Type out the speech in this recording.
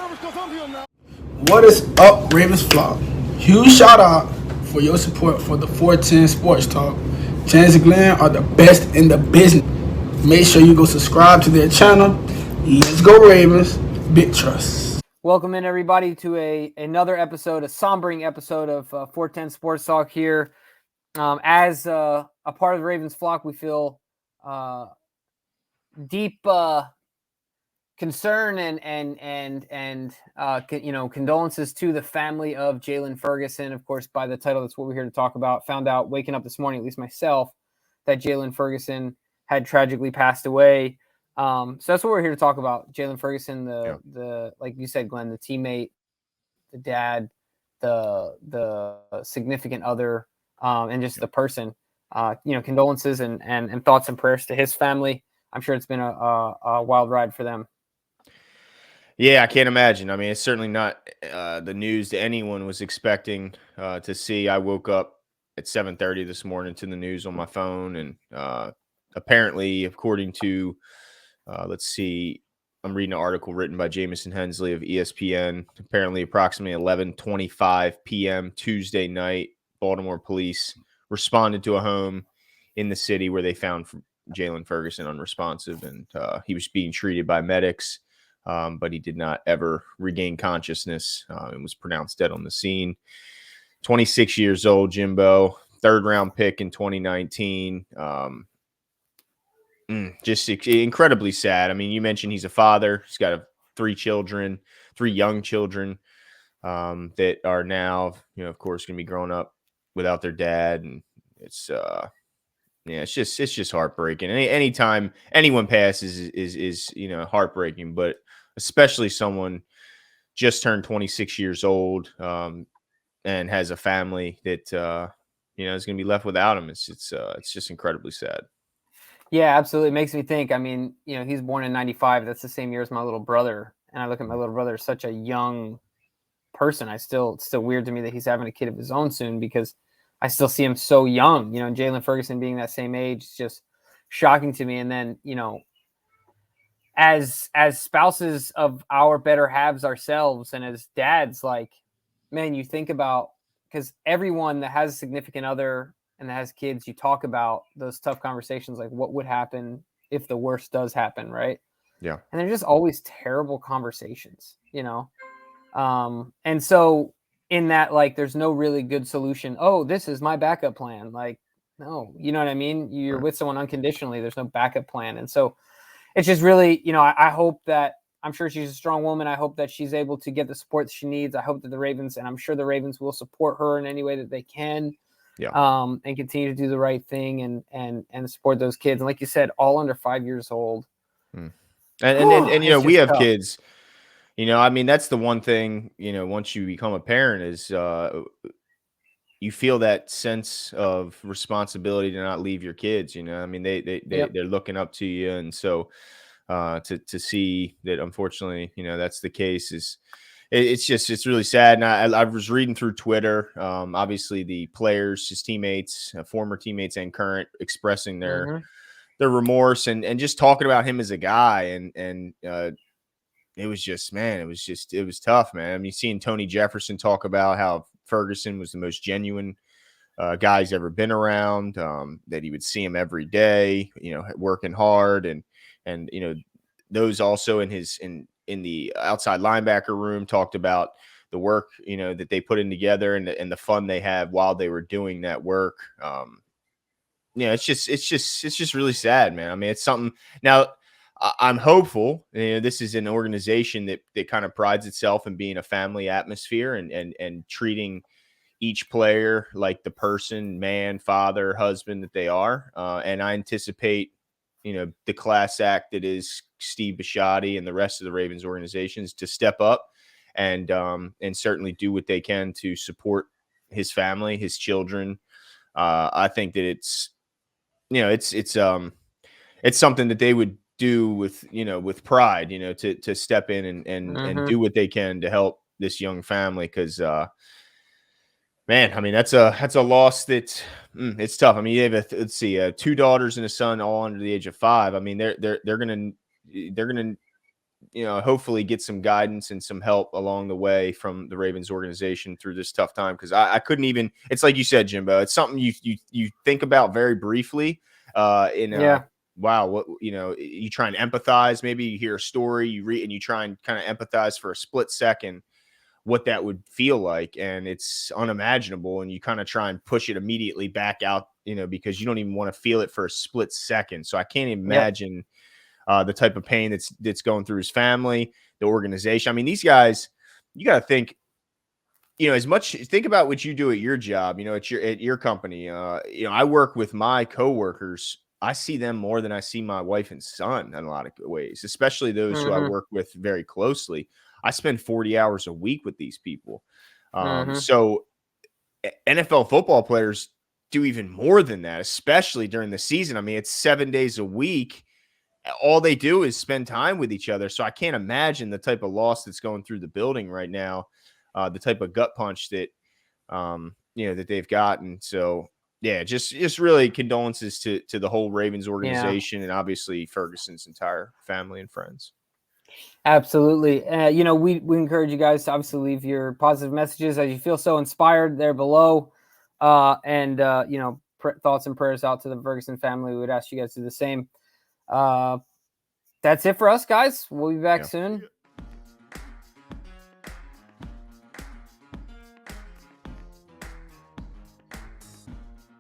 What is up, Ravens flock? Huge shout out for your support for the 410 Sports Talk. James and Glenn are the best in the business. Make sure you go subscribe to their channel. Let's go Ravens. Big trust. Welcome in everybody to another episode, a sombering episode of 410 Sports Talk here. As a part of the Ravens flock, we feel deep concern and condolences to the family of Jaylon Ferguson. Of course, by the title, that's what we're here to talk about. Found out waking up this morning, at least myself, that Jaylon Ferguson had tragically passed away. So that's what we're here to talk about. Jaylon Ferguson, the like you said, Glenn, the teammate, the dad, the significant other, and just the person. Condolences and thoughts and prayers to his family. I'm sure it's been a wild ride for them. Yeah, I can't imagine. I mean, it's certainly not the news that anyone was expecting to see. I woke up at 7:30 this morning to the news on my phone, and apparently, according to, let's see, I'm reading an article written by Jamison Hensley of ESPN. Apparently, approximately 11:25 p.m. Tuesday night, Baltimore police responded to a home in the city where they found Jaylon Ferguson unresponsive, and he was being treated by medics. But he did not ever regain consciousness and was pronounced dead on the scene. 26 years old, Jimbo, third-round pick in 2019. Just incredibly sad. I mean, you mentioned he's a father. He's got three young children that are now, of course, going to be growing up without their dad. And it's just heartbreaking. Anytime anyone passes is heartbreaking, but especially someone just turned 26 years old and has a family that is going to be left without him. It's just incredibly sad. Yeah, absolutely. It makes me think. I mean, he's born in 95. That's the same year as my little brother. And I look at my little brother as such a young person. It's still weird to me that he's having a kid of his own soon, because I still see him so young. Jaylon Ferguson being that same age is just shocking to me. And then, as spouses of our better halves ourselves, and as dads, like, man, you think about, because everyone that has a significant other and that has kids, you talk about those tough conversations, like what would happen if the worst does happen, right? Yeah. And they're just always terrible conversations, and so in that, like, there's no really good solution. Oh, this is my backup plan. Like, no, you know what I mean? You're with someone unconditionally. There's no backup plan. And so it's just really, I hope that, I'm sure she's a strong woman. I hope that she's able to get the support that she needs. I hope that the Ravens, and I'm sure the Ravens will support her in any way that they can. Yeah. And continue to do the right thing and support those kids. And like you said, all under 5 years old. And we have tough kids. I mean, that's the one thing, once you become a parent is you feel that sense of responsibility to not leave your kids. I mean, they're looking up to you. And so to see that, unfortunately, that's the case it's really sad. And I was reading through Twitter, obviously the players, his teammates, former teammates and current, expressing their remorse and just talking about him as a guy. And it was just, man, it was tough, man. I mean, seeing Tony Jefferson talk about how Ferguson was the most genuine guy he's ever been around, that he would see him every day, working hard. And those also in the outside linebacker room talked about the work, that they put in together and the fun they had while they were doing that work. It's just really sad, man. I mean, it's something. Now, I'm hopeful. This is an organization that kind of prides itself in being a family atmosphere and treating each player like the person, man, father, husband that they are. And I anticipate, the class act that is Steve Bisciotti and the rest of the Ravens organizations to step up and certainly do what they can to support his family, his children. I think that it's something that they would do with pride, to step in and do what they can to help this young family. Cause man, I mean, that's a loss that it's tough. I mean, you have let's see, 2 daughters and a son, all under the age of 5. I mean, they're going to hopefully get some guidance and some help along the way from the Ravens organization through this tough time. Cause I couldn't even, it's like you said, Jimbo, it's something you think about very briefly, wow, what, you try and empathize, maybe you hear a story, you read, and you try and kind of empathize for a split second what that would feel like. And it's unimaginable. And you kind of try and push it immediately back out, because you don't even want to feel it for a split second. So I can't imagine the type of pain that's going through his family, the organization. I mean, these guys, you got to think, think about what you do at your job, at your company. I work with my coworkers. I see them more than I see my wife and son in a lot of ways, especially those who I work with very closely. I spend 40 hours a week with these people. So NFL football players do even more than that, especially during the season. I mean, it's 7 days a week. All they do is spend time with each other. So I can't imagine the type of loss that's going through the building right now, the type of gut punch that, that they've gotten. So yeah, just really condolences to the whole Ravens organization and obviously Ferguson's entire family and friends. Absolutely. We encourage you guys to obviously leave your positive messages as you feel so inspired there below. Thoughts and prayers out to the Ferguson family. We would ask you guys to do the same. That's it for us, guys. We'll be back soon.